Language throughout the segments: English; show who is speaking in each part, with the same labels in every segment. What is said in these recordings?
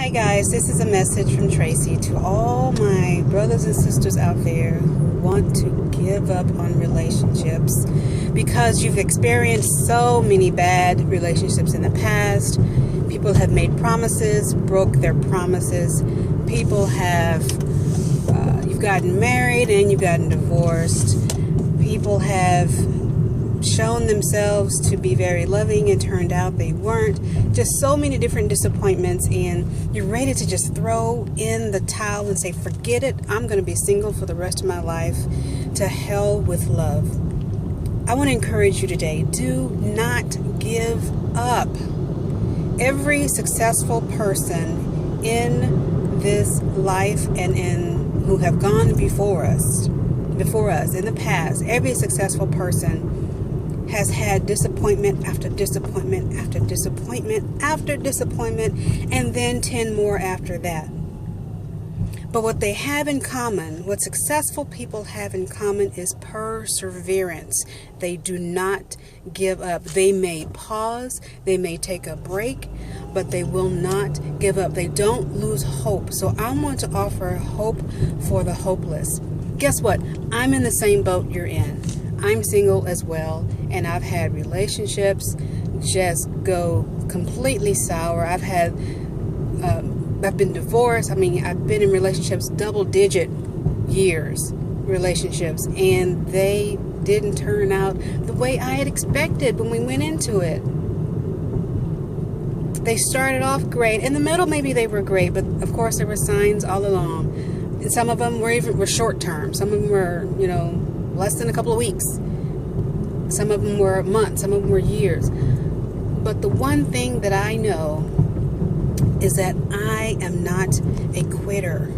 Speaker 1: Hi guys, this is a message from Tracy to all my brothers and sisters out there who want to give up on relationships because you've experienced so many bad relationships in the past. People have made promises, broke their promises. People have, you've gotten married and you've gotten divorced. People have shown themselves to be very loving and turned out they weren't. Just so many different disappointments, and you're ready to just throw in the towel and say, forget it, I'm going to be single for the rest of my life. To hell with love. I want to encourage you today, do not give up. Every successful person in this life and in who have gone before us in the past, every successful person has had disappointment after disappointment after disappointment after disappointment, and then 10 more after that. But what they have in common, what successful people have in common, is perseverance. They do not give up. They may pause, they may take a break, but they will not give up. They don't lose hope. So I want to offer hope for the hopeless. Guess what? I'm in the same boat you're in. I'm single as well, and I've had relationships just go completely sour. I've been divorced. I've been in relationships, double-digit years relationships, and they didn't turn out the way I had expected when we went into it. They started off great. In the middle, maybe they were great, but of course there were signs all along. And some of them were short-term. Some of them were, less than a couple of weeks. Some of them were months, some of them were years. But the one thing that I know is that I am not a quitter.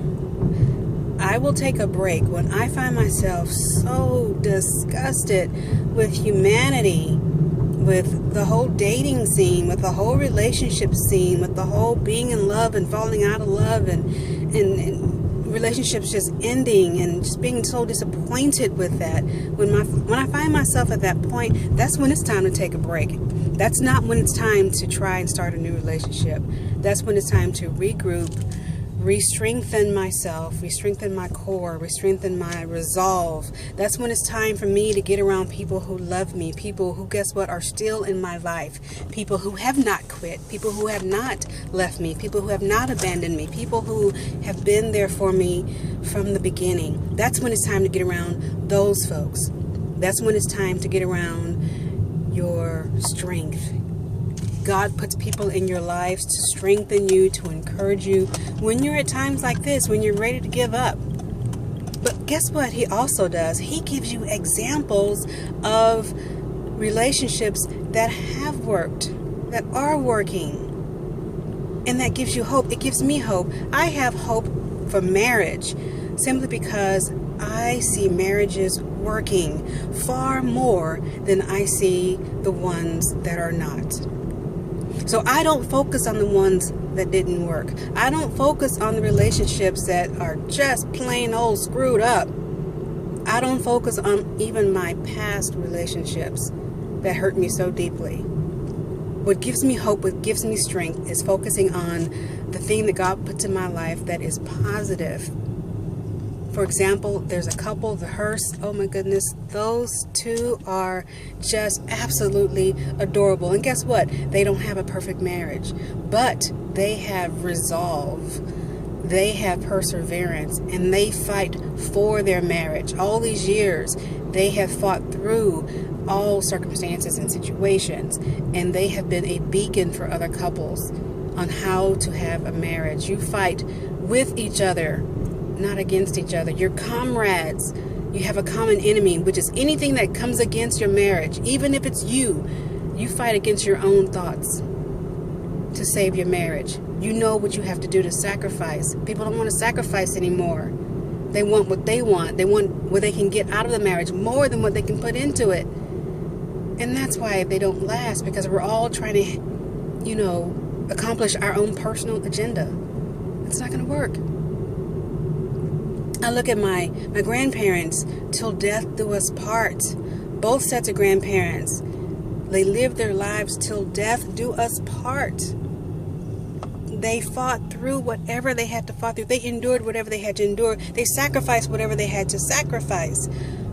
Speaker 1: I will take a break when I find myself so disgusted with humanity, with the whole dating scene, with the whole relationship scene, with the whole being in love and falling out of love and relationships just ending, and just being so disappointed with that. When I find myself at that point, that's when it's time to take a break. That's not when it's time to try and start a new relationship. That's when it's time to regroup, re-strengthen myself, re-strengthen my core, re-strengthen my resolve. That's when it's time for me to get around people who love me, people who, guess what, are still in my life, people who have not quit, people who have not left me, people who have not abandoned me, people who have been there for me from the beginning. That's when it's time to get around those folks. That's when it's time to get around your strength. God puts people in your lives to strengthen you, to encourage you when you're at times like this, when you're ready to give up. But guess what He also does? He gives you examples of relationships that have worked, that are working, and that gives you hope. It gives me hope. I have hope for marriage simply because I see marriages working far more than I see the ones that are not. So I don't focus on the ones that didn't work. I don't focus on the relationships that are just plain old screwed up. I don't focus on even my past relationships that hurt me so deeply. What gives me hope, what gives me strength, is focusing on the thing that God puts in my life that is positive. For example, there's a couple, the Hearsts, oh my goodness, those two are just absolutely adorable. And guess what? They don't have a perfect marriage, but they have resolve, they have perseverance, and they fight for their marriage. All these years, they have fought through all circumstances and situations, and they have been a beacon for other couples on how to have a marriage. You fight with each other, not against each other. You're comrades. You have a common enemy, which is anything that comes against your marriage. Even if it's you fight against your own thoughts to save your marriage. You know what you have to do to sacrifice. People don't want to sacrifice anymore. They want what they want. They want what they can get out of the marriage more than what they can put into it. And that's why they don't last, because we're all trying to, accomplish our own personal agenda. It's not going to work. I look at my grandparents, till death do us part. Both sets of grandparents, they lived their lives till death do us part. They fought through whatever they had to fight through. They endured whatever they had to endure. They sacrificed whatever they had to sacrifice.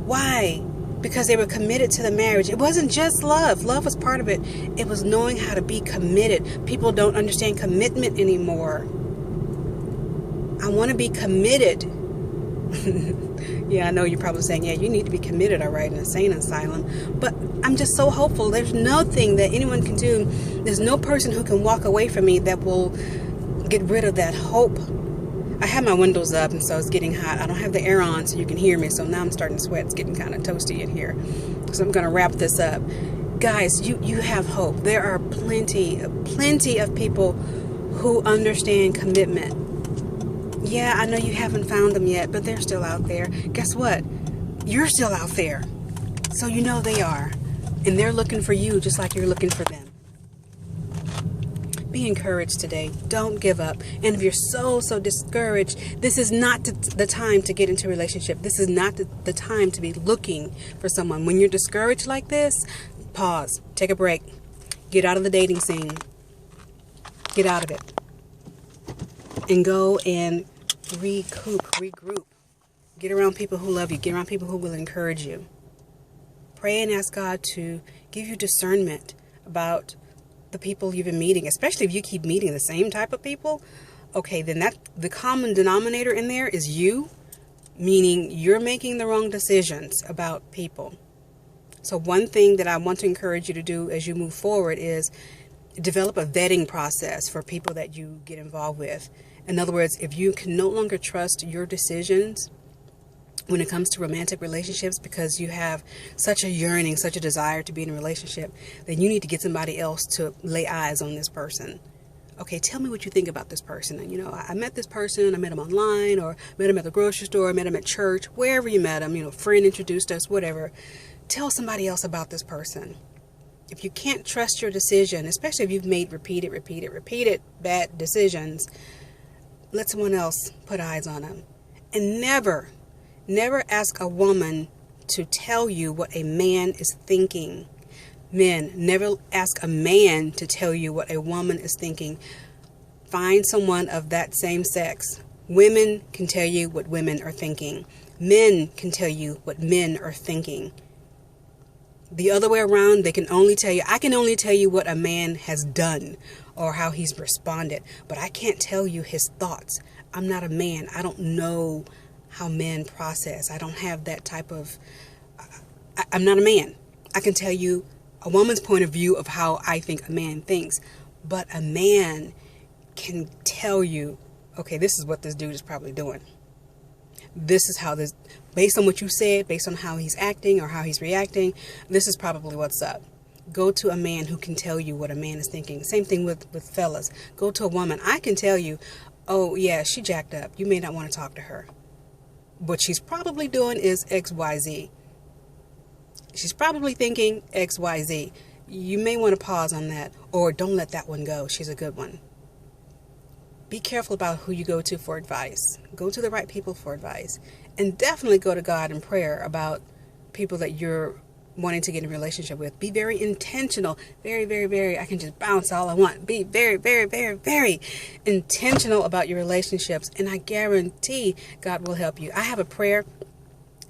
Speaker 1: Why? Because they were committed to the marriage. It wasn't just love. Love was part of it. It was knowing how to be committed. People don't understand commitment anymore. I want to be committed. Yeah, I know you're probably saying, yeah, you need to be committed, all right, in a insane asylum. But I'm just so hopeful. There's nothing that anyone can do. There's no person who can walk away from me that will get rid of that hope. I have my windows up, and so it's getting hot. I don't have the air on so you can hear me, so now I'm starting to sweat. It's getting kind of toasty in here. So I'm going to wrap this up. Guys, you have hope. There are plenty of people who understand commitment. Yeah, I know you haven't found them yet, but they're still out there. Guess what? You're still out there. So you know they are. And they're looking for you just like you're looking for them. Be encouraged today. Don't give up. And if you're so discouraged, this is not the time to get into a relationship. This is not the time to be looking for someone. When you're discouraged like this, pause. Take a break. Get out of the dating scene. Get out of it. And go and regroup. Get around people who love you. Get around people who will encourage you. Pray and ask God to give you discernment about the people you've been meeting, especially if you keep meeting the same type of people. Okay, then the common denominator in there is you, meaning you're making the wrong decisions about people. So one thing that I want to encourage you to do as you move forward is develop a vetting process for people that you get involved with. In other words, if you can no longer trust your decisions when it comes to romantic relationships because you have such a yearning, such a desire to be in a relationship, then you need to get somebody else to lay eyes on this person. Okay, tell me what you think about this person. And, you know, I met this person, I met him online, or met him at the grocery store, met him at church, wherever you met him, you know, friend introduced us, whatever. Tell somebody else about this person. If you can't trust your decision, especially if you've made repeated bad decisions, let someone else put eyes on them. And never ask a woman to tell you what a man is thinking. Men, never ask a man to tell you what a woman is thinking. Find someone of that same sex. Women can tell you what women are thinking. Men can tell you what men are thinking. The other way around, they can only tell you, I can only tell you what a man has done or how he's responded, but I can't tell you his thoughts. I'm not a man. I don't know how men process. I don't have that type of, I'm not a man. I can tell you a woman's point of view of how I think a man thinks, but a man can tell you, okay, this is what this dude is probably doing. This is how this, based on what you said, based on how he's acting or how he's reacting, this is probably what's up. Go to a man who can tell you what a man is thinking. Same thing with fellas. Go to a woman. I can tell you, oh yeah, she jacked up. You may not want to talk to her. What she's probably doing is XYZ. She's probably thinking XYZ. You may want to pause on that, or don't let that one go. She's a good one. Be careful about who you go to for advice. Go to the right people for advice. And definitely go to God in prayer about people that you're wanting to get in a relationship with. Be very intentional. Very, I can just bounce all I want. Be very intentional about your relationships. And I guarantee God will help you. I have a prayer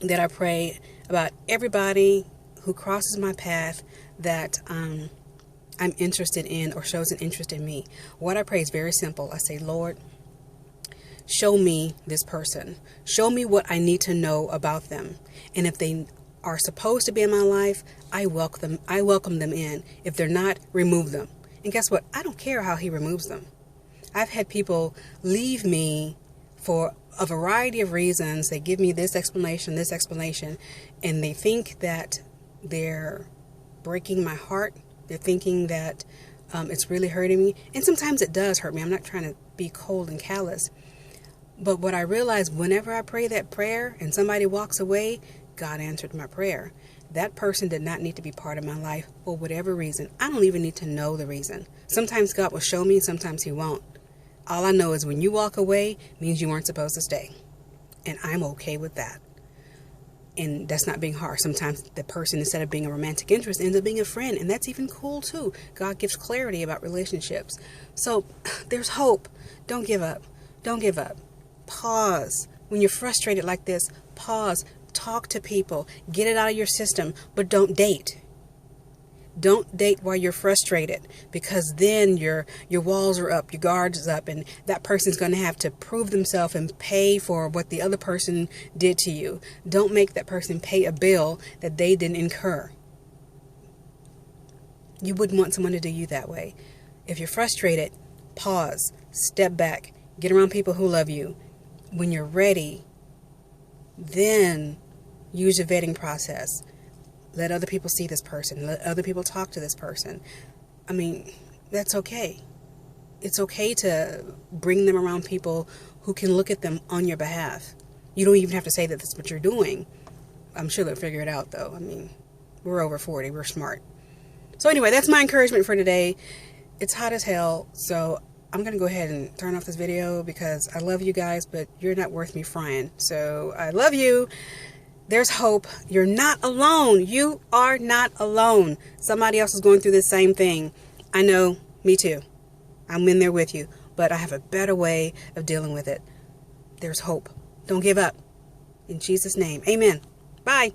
Speaker 1: that I pray about everybody who crosses my path that I'm interested in or shows an interest in me. What I pray is very simple. I say, Lord, show me this person. Show me what I need to know about them. And if they are supposed to be in my life, I welcome them in. If they're not, remove them. And guess what? I don't care how he removes them. I've had people leave me for a variety of reasons. They give me this explanation, and they think that they're breaking my heart. They're thinking that it's really hurting me. And sometimes it does hurt me. I'm not trying to be cold and callous. But what I realize, whenever I pray that prayer and somebody walks away, God answered my prayer. That person did not need to be part of my life for whatever reason. I don't even need to know the reason. Sometimes God will show me, sometimes he won't. All I know is when you walk away, means you weren't supposed to stay. And I'm okay with that. And that's not being harsh. Sometimes the person, instead of being a romantic interest, ends up being a friend. And that's even cool too. God gives clarity about relationships. So there's hope. Don't give up. Don't give up. Pause. When you're frustrated like this, pause. Talk to people. Get it out of your system. But don't date. Don't date while you're frustrated, because then your walls are up, your guards are up, and that person's going to have to prove themselves and pay for what the other person did to you. Don't make that person pay a bill that they didn't incur. You wouldn't want someone to do you that way. If you're frustrated, pause, step back, get around people who love you. When you're ready, then use your vetting process. Let other people see this person. Let other people talk to this person. I mean, that's okay. It's okay to bring them around people who can look at them on your behalf. You don't even have to say that that's what you're doing. I'm sure they'll figure it out, though. I mean, we're over 40. We're smart. So anyway, that's my encouragement for today. It's hot as hell, so I'm going to go ahead and turn off this video because I love you guys, but you're not worth me frying. So I love you. There's hope. You're not alone. You are not alone. Somebody else is going through the same thing. I know, me too. I'm in there with you, but I have a better way of dealing with it. There's hope. Don't give up. In Jesus' name, amen. Bye.